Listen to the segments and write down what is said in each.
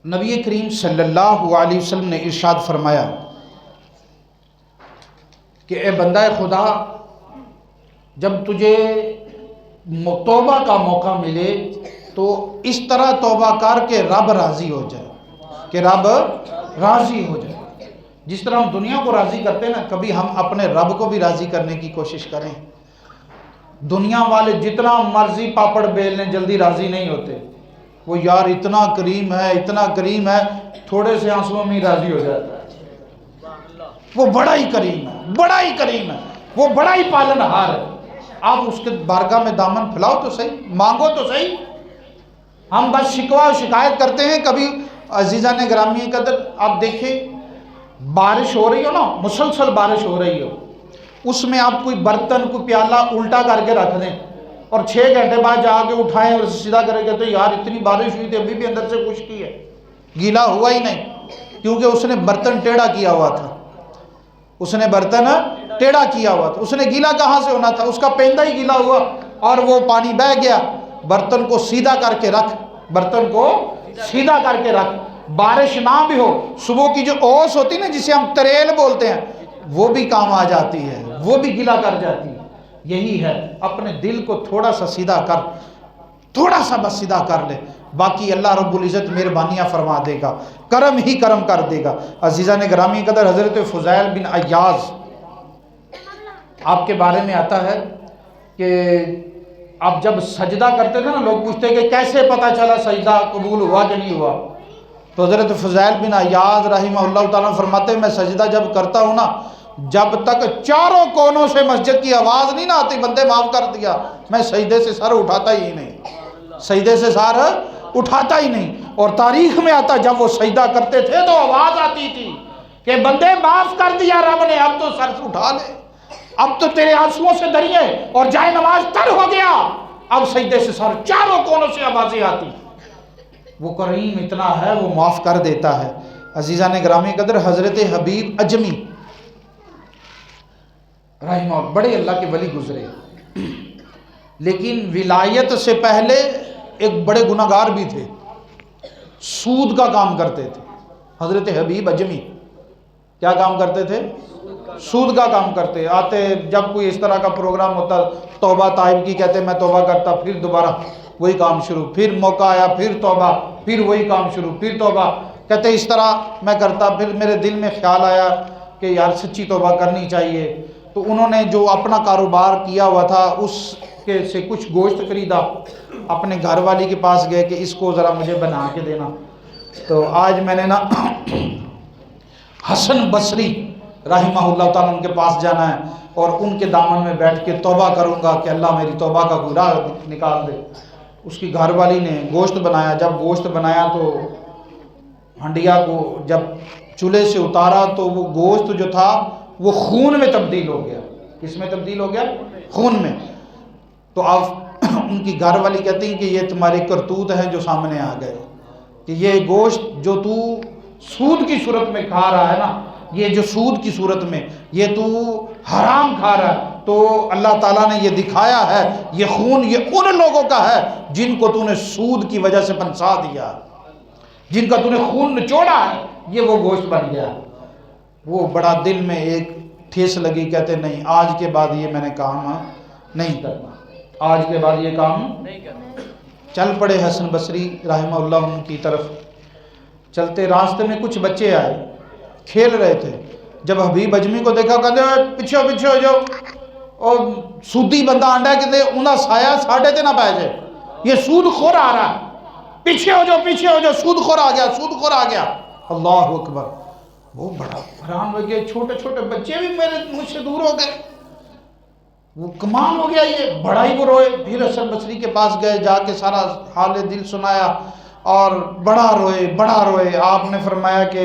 نبی کریم صلی اللہ علیہ وسلم نے ارشاد فرمایا کہ اے بندہ خدا، جب تجھے توبہ کا موقع ملے تو اس طرح توبہ کر کے رب راضی ہو جائے، کہ رب راضی ہو جائے۔ جس طرح ہم دنیا کو راضی کرتے ہیں نا، کبھی ہم اپنے رب کو بھی راضی کرنے کی کوشش کریں۔ دنیا والے جتنا مرضی پاپڑ بیل لیں جلدی راضی نہیں ہوتے۔ وہ یار اتنا کریم ہے، اتنا کریم ہے، تھوڑے سے آنسوؤں میں ہی راضی ہو جاتا ہے۔ وہ بڑا ہی کریم ہے، بڑا ہی کریم ہے، وہ بڑا ہی پالن ہار ہے۔ آپ اس کے بارگاہ میں دامن پھیلاؤ تو صحیح، مانگو تو صحیح۔ ہم بس شکوہ و شکایت کرتے ہیں۔ کبھی عزیزان گرامی قدر آپ دیکھیں، بارش ہو رہی ہو نا، مسلسل بارش ہو رہی ہو، اس میں آپ کوئی برتن کوئی پیالہ الٹا کر کے رکھ دیں اور 6 گھنٹے بعد جا کے اٹھائیں اور سیدھا کریں، کہتے ہیں یار اتنی بارش ہوئی تھی ابھی بھی اندر سے خشکی ہے، گیلا ہوا ہی نہیں، کیونکہ اس نے برتن ٹیڑھا کیا ہوا تھا، اس نے برتن ٹیڑھا کیا ہوا تھا، اس نے گیلا کہاں سے ہونا تھا، اس کا پیندا ہی گیلا ہوا اور وہ پانی بہہ گیا۔ برتن کو سیدھا کر کے رکھ، برتن کو سیدھا کر کے رکھ۔ بارش نہ بھی ہو، صبح کی جو اوس ہوتی نا جسے ہم تریل بولتے ہیں، وہ بھی کام آ جاتی ہے، وہ بھی گیلا کر جاتی ہے۔ یہی ہے، اپنے دل کو تھوڑا سا سیدھا کر، تھوڑا سا بس سیدھا کر لے، باقی اللہ رب العزت مہربانیاں فرما دے گا، کرم ہی کرم کر دے گا۔ عزیزان گرامی قدر، حضرت فضیل بن عیاض آپ کے بارے میں آتا ہے کہ آپ جب سجدہ کرتے تھے نا، لوگ پوچھتے کہ کیسے پتہ چلا سجدہ قبول ہوا کہ نہیں ہوا، تو حضرت فضیل بن عیاض رحمہ اللہ تعالیٰ فرماتے ہیں میں سجدہ جب کرتا ہوں نا، جب تک چاروں کونوں سے مسجد کی آواز نہیں نہ آتی بندے معاف کر دیا، میں سجدے سے سر اٹھاتا ہی نہیں، سجدے سے سر اٹھاتا ہی نہیں۔ اور تاریخ میں آتا جب وہ سجدہ کرتے تھے تو آواز آتی تھی کہ بندے معاف کر دیا رب نے، اب تو سر سے اٹھا لے، اب تو تیرے آنسوؤں سے دریے اور جائے نماز تر ہو گیا، اب سجدے سے سر، چاروں کونوں سے آوازیں آتی۔ وہ کریم اتنا ہے، وہ معاف کر دیتا ہے۔ عزیزان گرامی قدر، حضرت حبیب اجمی رحمہ اللہ بڑے اللہ کے ولی گزرے، لیکن ولایت سے پہلے ایک بڑے گناہگار بھی تھے، سود کا کام کرتے تھے۔ حضرت حبیب اجمی کیا کام کرتے تھے؟ سود کا کام کرتے آتے۔ جب کوئی اس طرح کا پروگرام ہوتا، توبہ طائب کی کہتے میں توبہ کرتا، پھر دوبارہ وہی کام شروع، پھر موقع آیا پھر توبہ، پھر وہی کام شروع، پھر توبہ، کہتے اس طرح میں کرتا۔ پھر میرے دل میں خیال آیا کہ یار سچی توبہ کرنی چاہیے، تو انہوں نے جو اپنا کاروبار کیا ہوا تھا اس کے سے کچھ گوشت خریدا، اپنے گھر والی کے پاس گئے کہ اس کو ذرا مجھے بنا کے دینا۔ تو آج میں نے نا حسن بصری رحمہ اللہ تعالیٰ ان کے پاس جانا ہے اور ان کے دامن میں بیٹھ کے توبہ کروں گا کہ اللہ میری توبہ کا کوئی راہ نکال دے۔ اس کی گھر والی نے گوشت بنایا، جب گوشت بنایا تو ہنڈیا کو جب چولہے سے اتارا تو وہ گوشت جو تھا وہ خون میں تبدیل ہو گیا۔ کس میں تبدیل ہو گیا؟ خون میں۔ تو آپ ان کی گھر والی کہتی ہیں کہ یہ تمہارے کرتوت ہیں جو سامنے آ گئے، کہ یہ گوشت جو تو سود کی صورت میں کھا رہا ہے نا، یہ جو سود کی صورت میں یہ تو حرام کھا رہا ہے، تو اللہ تعالیٰ نے یہ دکھایا ہے یہ خون یہ ان لوگوں کا ہے جن کو تو نے سود کی وجہ سے پھنسا دیا، جن کا تو نے خون نچوڑا ہے، یہ وہ گوشت بن گیا۔ وہ بڑا دل میں ایک ٹھیس لگی، کہتے نہیں آج کے بعد یہ میں نے کام نہیں کرنا، آج کے بعد یہ کام نہیں کرنا۔ چل پڑے حسن بصری رحمہ اللہ ان کی طرف، چلتے راستے میں کچھ بچے آئے کھیل رہے تھے، جب حبیب اجمی کو دیکھا کہتے پیچھے پیچھے ہو جاؤ، اور سودی بندہ آنڈا کہتے انہا سایہ ساڑھے تے نہ پہ جائے، یہ سود خور آ رہا ہے، پیچھے ہو جاؤ پیچھے ہو جاؤ، سود خور آ گیا سود خور آ گیا۔ اللہ اکبر، وہ بڑا حیران ہو گیا، چھوٹے چھوٹے بچے بھی میرے مجھ سے دور ہو گئے، وہ کمال ہو گیا، یہ بڑا ہی وہ روئے۔ پھر حسن بصری کے پاس گئے، جا کے سارا حال دل سنایا اور بڑا روئے۔ آپ نے فرمایا کہ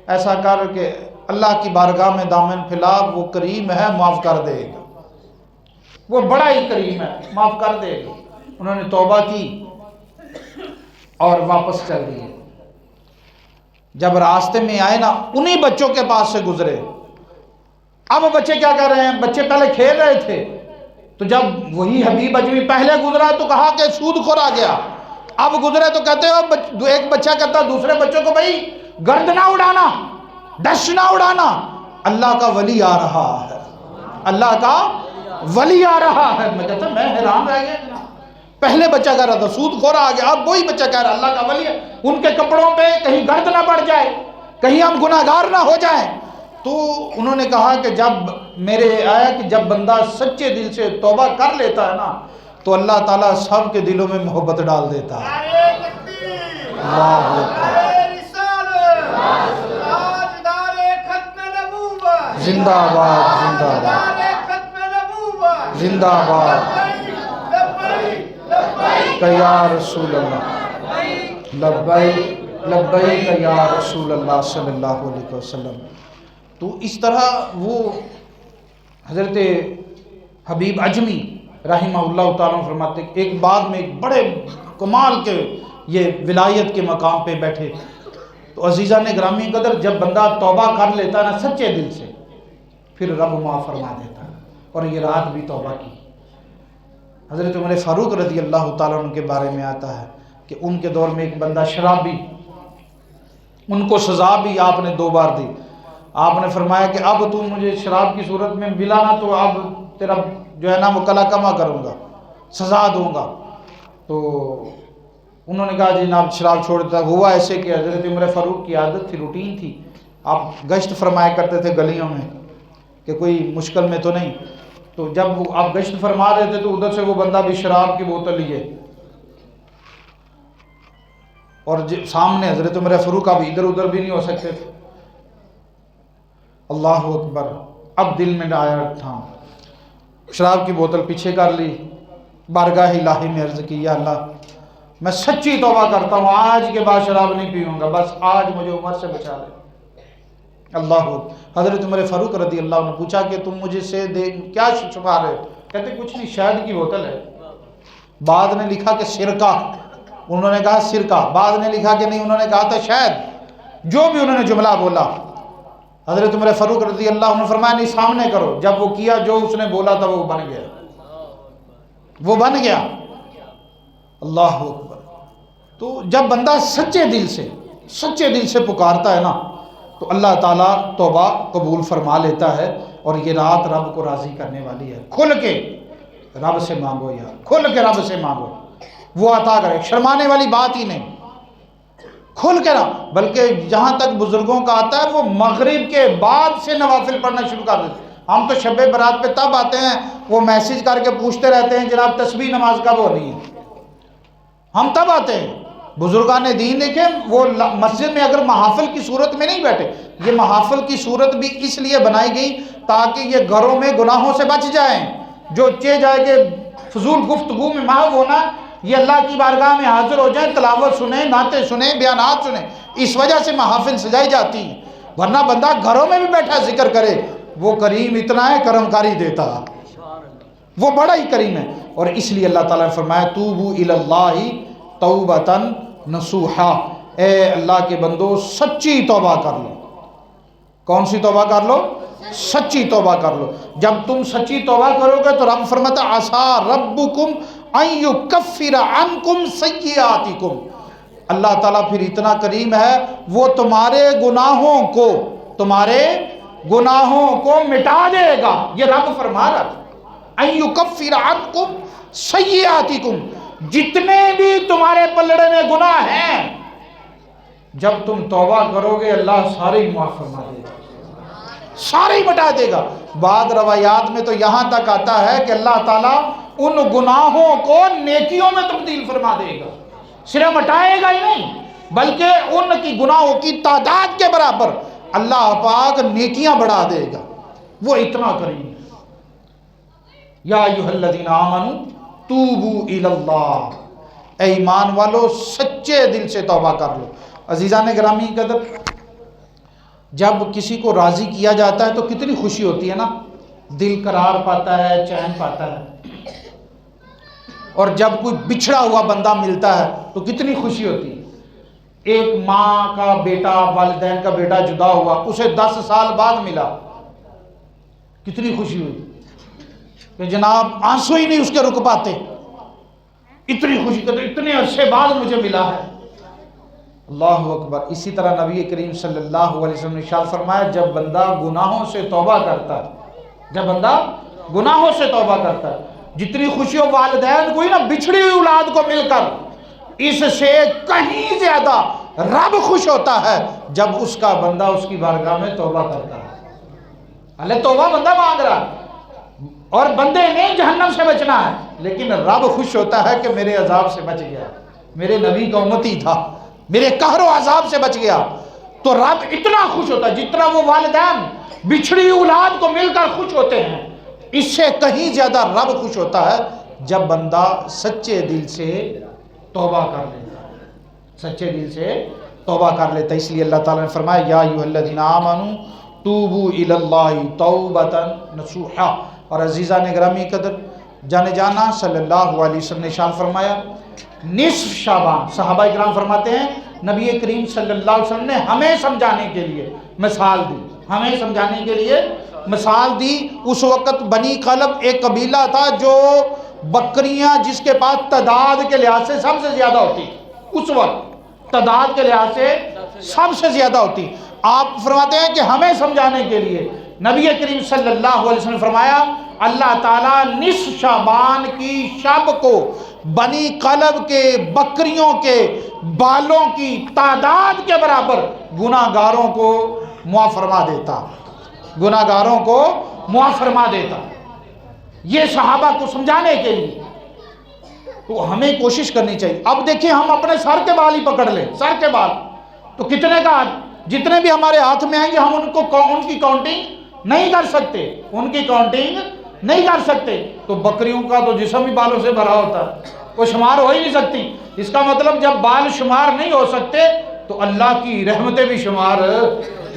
ایسا کر کہ اللہ کی بارگاہ میں دامن پھیلا، وہ کریم ہے معاف کر دے گا، وہ بڑا ہی کریم ہے معاف کر دے گا۔ انہوں نے توبہ کی اور واپس چل دیے۔ جب راستے میں آئے نا، انہی بچوں کے پاس سے گزرے۔ اب بچے کیا کر رہے ہیں؟ بچے پہلے کھیل رہے تھے، تو جب وہی حبیب اجمی پہلے گزرا تو کہا کہ سود خور آ گیا، اب گزرے تو کہتے ہو ایک بچہ کہتا دوسرے بچوں کو بھائی گرد نہ اڑانا، ڈش نہ اڑانا، اللہ کا ولی آ رہا ہے، اللہ کا ولی آ رہا ہے۔ میں کہتا میں حیران رہ گیا، پہلے بچہ کہہ رہا تھا سود خور آ گیا، اب وہی بچہ کہہ رہا اللہ کا ولی ہے، ان کے کپڑوں پہ کہیں گرد نہ پڑ جائے، کہیں ہم گناہگار نہ ہو جائیں۔ تو انہوں نے کہا کہ جب میرے آیا کہ جب بندہ سچے دل سے توبہ کر لیتا ہے نا تو اللہ تعالیٰ سب کے دلوں میں محبت ڈال دیتا ہے۔ اللہ اکبر، زندہ آباد، زندہ آباد، زندہ آباد یا رسول اللہ، لبیک لبیک یا رسول اللہ صلی اللہ علیہ وسلم۔ تو اس طرح وہ حضرت حبیب عجمی رحمہ اللہ تعالیٰ فرماتے ہیں ایک بعد میں ایک بڑے کمال کے یہ ولایت کے مقام پہ بیٹھے، تو عزیزان گرامی قدر جب بندہ توبہ کر لیتا ہے نا سچے دل سے، پھر رب معاف فرما دیتا ہے۔ اور یہ رات بھی توبہ کی۔ حضرت عمر فاروق رضی اللہ تعالیٰ عنہ کے بارے میں آتا ہے کہ ان کے دور میں ایک بندہ شرابی، ان کو سزا بھی آپ نے 2 بار دی۔ آپ نے فرمایا کہ اب تو مجھے شراب کی صورت میں ملا نا تو اب تیرا جو ہے نا وہ کلا کما کروں گا، سزا دوں گا۔ تو انہوں نے کہا جی جناب شراب چھوڑ دیتا۔ ہوا ایسے کہ حضرت عمر فاروق کی عادت تھی، روٹین تھی، آپ گشت فرمایا کرتے تھے گلیوں میں کہ کوئی مشکل میں تو نہیں، تو جب آپ گشت فرما رہے تھے تو ادھر سے وہ بندہ بھی شراب کی بوتل لیے اور سامنے حضرت عمر فاروق اب ادھر ادھر بھی نہیں ہو سکتے تھے۔ اللہ اکبر، اب دل میں آیا تھا، شراب کی بوتل پیچھے کر لی، بارگاہ الہی میں عرض کی یا اللہ میں سچی توبہ کرتا ہوں، آج کے بعد شراب نہیں پیوں گا، بس آج مجھے عمر سے بچا لے۔ اللہ اکبر۔ حضرت عمر فاروق رضی اللہ عنہ نے پوچھا کہ تم مجھے سے کیا چھپا رہے ہو؟ کہتے کچھ نہیں، شہد کی بوتل ہے۔ بعد نے لکھا کہ سرکہ، انہوں نے کہا سرکہ، بعد نے لکھا کہ نہیں انہوں نے کہا تھا شہد، جو بھی انہوں نے جملہ بولا۔ حضرت عمر فاروق رضی اللہ عنہ نے فرمایا نہیں سامنے کرو، جب وہ کیا جو اس نے بولا تھا وہ بن گیا، وہ بن گیا۔ اللہ اکبر۔ تو جب بندہ سچے دل سے پکارتا ہے نا تو اللہ تعالیٰ توبہ قبول فرما لیتا ہے، اور یہ رات رب کو راضی کرنے والی ہے۔ کھل کے رب سے مانگو یار، کھل کے رب سے مانگو، وہ عطا کرے، شرمانے والی بات ہی نہیں، کھل کے رب۔ بلکہ جہاں تک بزرگوں کا آتا ہے وہ مغرب کے بعد سے نوافل پڑھنا شروع کر دیتے۔ ہم تو شب برات پہ تب آتے ہیں، وہ میسیج کر کے پوچھتے رہتے ہیں جناب تسبیح نماز کب ہو رہی ہے، ہم تب آتے ہیں۔ بزرگان دین دیکھیں وہ مسجد میں اگر محافل کی صورت میں نہیں بیٹھے، یہ محافل کی صورت بھی اس لیے بنائی گئی تاکہ یہ گھروں میں گناہوں سے بچ جائیں، جو چے جائے کہ فضول گفتگو میں محو ہونا، یہ اللہ کی بارگاہ میں حاضر ہو جائیں، تلاوت سنیں، نعتیں سنیں، بیانات سنیں، اس وجہ سے محافل سجائی جاتی ہیں۔ ورنہ بندہ گھروں میں بھی بیٹھا ذکر کرے، وہ کریم اتنا ہے کرم کاری دیتا، وہ بڑا ہی کریم ہے۔ اور اس لیے اللہ تعالیٰ نے فرمایا توبو اللہ توبۃ نصوحا، اے اللہ کے بندو سچی توبہ کر لو۔ کون سی توبہ کر لو؟ سچی توبہ کر لو۔ جب تم سچی توبہ کرو گے تو رب فرماتا عسیٰ ربکم ان یکفر عنکم سیئاتکم، اللہ تعالیٰ پھر اتنا کریم ہے وہ تمہارے گناہوں کو مٹا دے گا۔ یہ رب فرما رہا ہے ان یکفر عنکم سیئاتکم، جتنے بھی تمہارے پلڑے میں گناہ ہیں جب تم توبہ کرو گے اللہ سارے ہی معاف فرما دے گا، سارے ہی مٹا دے گا۔ بعد روایات میں تو یہاں تک آتا ہے کہ اللہ تعالیٰ ان گناہوں کو نیکیوں میں تبدیل فرما دے گا، صرف مٹائے گا ہی نہیں بلکہ ان کی گناہوں کی تعداد کے برابر اللہ پاک نیکیاں بڑھا دے گا، وہ اتنا کریم ہے۔ یا ایھا الذین آمنوا توبوا الی اللہ، اے ایمان والو سچے دل سے توبہ کر لو۔ عزیزان گرامی قدر، جب کسی کو راضی کیا جاتا ہے تو کتنی خوشی ہوتی ہے نا، دل قرار پاتا ہے، چین پاتا ہے۔ اور جب کوئی بچھڑا ہوا بندہ ملتا ہے تو کتنی خوشی ہوتی ہے۔ ایک ماں کا بیٹا، والدین کا بیٹا جدا ہوا، اسے 10 سال بعد ملا، کتنی خوشی ہوئی کہ جناب آنسو ہی نہیں اس کے رک پاتے۔ اتنی خوشی کا تو اتنے عرصے بعد مجھے ملا ہے۔ اللہ اکبر۔ اسی طرح نبی کریم صلی اللہ علیہ وسلم نے ارشاد فرمایا جب بندہ گناہوں سے توبہ کرتا ہے، جب بندہ گناہوں سے توبہ کرتا ہے، جتنی خوشی ہو والدین کوئی نہ بچھڑی ہوئی اولاد کو مل کر، اس سے کہیں زیادہ رب خوش ہوتا ہے جب اس کا بندہ اس کی بارگاہ میں توبہ کرتا ہے۔ اللہ توبہ بندہ مانگ رہا ہے اور بندے نے جہنم سے بچنا ہے، لیکن رب خوش ہوتا ہے کہ میرے عذاب سے بچ گیا، میرے نبی کا امتی تھا، میرے قہر و عذاب سے بچ گیا، تو رب اتنا خوش ہوتا ہے جتنا وہ والدین بچھڑی اولاد کو مل کر خوش ہوتے ہیں، اس سے کہیں زیادہ رب خوش ہوتا ہے جب بندہ سچے دل سے توبہ کر لیتا ہے، سچے دل سے توبہ کر لیتا ہے۔ اس لیے اللہ تعالیٰ نے فرمایا یا ایھا الذین آمنوا توبوا الی اللہ توبۃ نصوحا۔ اور عزیزان گرامی قدر جانے جانا صلی اللہ علیہ وسلم نے ارشاد فرمایا نصف شعبان، صحابہ کرام فرماتے ہیں نبی کریم صلی اللہ علیہ وسلم نے ہمیں سمجھانے کے لیے مثال دی، ہمیں سمجھانے کے لیے مثال دی۔ اس وقت بنی قلب ایک قبیلہ تھا جو بکریاں جس کے پاس تعداد کے لحاظ سے سب سے زیادہ ہوتی، اس وقت تعداد کے لحاظ سے سب سے زیادہ ہوتی۔ آپ فرماتے ہیں کہ ہمیں سمجھانے کے لیے نبی کریم صلی اللہ علیہ وسلم نے فرمایا اللہ تعالیٰ نصف شعبان کی شب کو بنی قلب کے بکریوں کے بالوں کی تعداد کے برابر گناہ گاروں کو معاف فرما دیتا، گناہ گاروں کو معاف فرما دیتا۔ یہ صحابہ کو سمجھانے کے لیے تو ہمیں کوشش کرنی چاہیے۔ اب دیکھیں ہم اپنے سر کے بال ہی پکڑ لیں، سر کے بال تو کتنے کا جتنے بھی ہمارے ہاتھ میں آئیں گے ہم ان کی کاؤنٹنگ نہیں کر سکتے، ان کی کاؤنٹنگ نہیں کر سکتے۔ تو بکریوں کا تو جسم ہی بالوں سے بھرا ہوتا ہے، وہ شمار ہو ہی نہیں سکتی۔ اس کا مطلب جب بال شمار نہیں ہو سکتے تو اللہ کی رحمتیں بھی شمار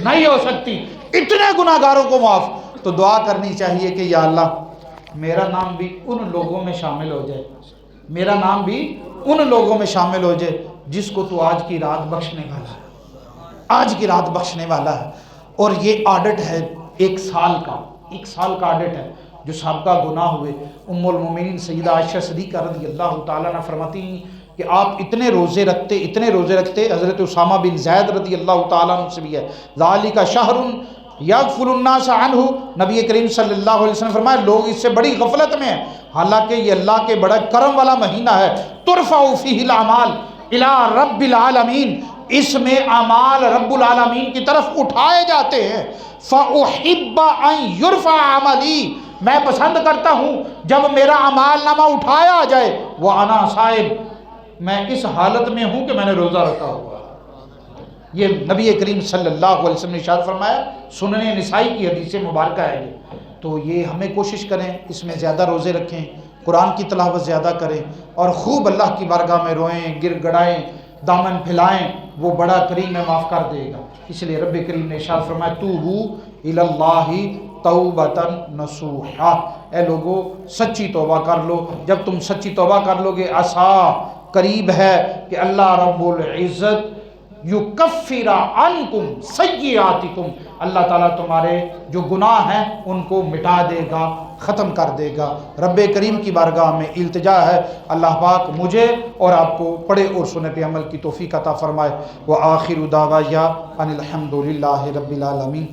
نہیں ہو سکتی۔ اتنے گناہ گاروں کو معاف، تو دعا کرنی چاہیے کہ یا اللہ میرا نام بھی ان لوگوں میں شامل ہو جائے، میرا نام بھی ان لوگوں میں شامل ہو جائے جس کو تو آج کی رات بخشنے والا ہے، آج کی رات بخشنے والا ہے۔ اور یہ آڈٹ ہے ایک سال کا آڈٹ ہے جو سابقہ گناہ ہوئے۔ ام المومنین سیدہ عائشہ صدیقہ رضی اللہ تعالیٰ عنہ فرماتی ہیں کہ آپ اتنے روزے رکھتے، حضرت اسامہ بن زید رضی اللہ تعالیٰ عنہ سے بھی ہے ذالک شہر یغفل الناس عنہ، نبی کریم صلی اللہ علیہ وسلم فرمایا لوگ اس سے بڑی غفلت میں ہیں، حالانکہ یہ اللہ کے بڑا کرم والا مہینہ ہے۔ ترفع فیہ الاعمال الی رب العالمین، اس میں اعمال رب العالمین کی طرف اٹھائے جاتے ہیں۔ فَأُحِبَّ أَن يُرْفَعَ عَمَلِي، میں پسند کرتا ہوں جب میرا اعمال نامہ اٹھایا جائے، وَأَنَا صَائِمٌ، میں اس حالت میں ہوں کہ میں نے روزہ رکھا ہوا۔ یہ نبی کریم صلی اللہ علیہ وسلم نے ارشاد فرمایا، سنن نسائی کی حدیث مبارکہ ہے یہ۔ تو یہ ہمیں کوشش کریں اس میں زیادہ روزے رکھیں، قرآن کی تلاوت زیادہ کریں اور خوب اللہ کی بارگاہ میں روئیں، گر گڑائیں، دامن پھیلائیں، وہ بڑا کریم ہے، معاف کر دے گا۔ اس لیے رب کریم نے ارشاد فرمایا توبوا الی اللہ توبۃ نصوحا، اے لوگو سچی توبہ کر لو۔ جب تم سچی توبہ کر لو گے عسا قریب ہے کہ اللہ رب العزت یکفر عنکم سیئاتکم، اللہ تعالیٰ تمہارے جو گناہ ہیں ان کو مٹا دے گا، ختم کر دے گا۔ رب کریم کی بارگاہ میں التجا ہے اللہ پاک مجھے اور آپ کو پڑھے اور سنے پہ عمل کی توفیق عطا فرمائے۔ وآخر دعوایا ان الحمد للہ رب العالمین۔